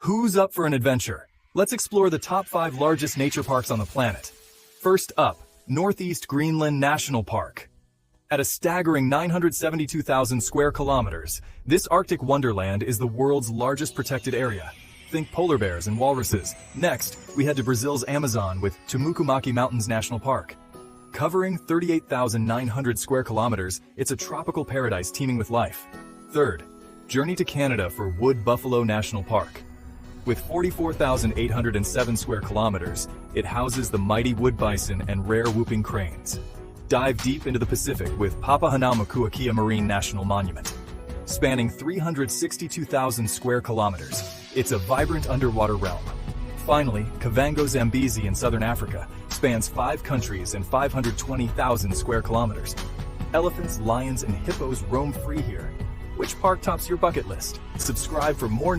Who's up for an adventure? Let's explore the top 5 largest nature parks on the planet. First up, Northeast Greenland National Park. At a staggering 972,000 square kilometers, this Arctic wonderland is the world's largest protected area. Think polar bears and walruses. Next, we head to Brazil's Amazon with Tumucumaki Mountains National Park. Covering 38,900 square kilometers, it's a tropical paradise teeming with life. Third, journey to Canada for Wood Buffalo National Park. With 44,807 square kilometers, it houses the mighty wood bison and rare whooping cranes. Dive deep into the Pacific with Papahanaumokuakea Marine National Monument. Spanning 362,000 square kilometers, it's a vibrant underwater realm. Finally, Kavango Zambezi in southern Africa spans 5 countries and 520,000 square kilometers. Elephants, lions, and hippos roam free here. Which park tops your bucket list? Subscribe for more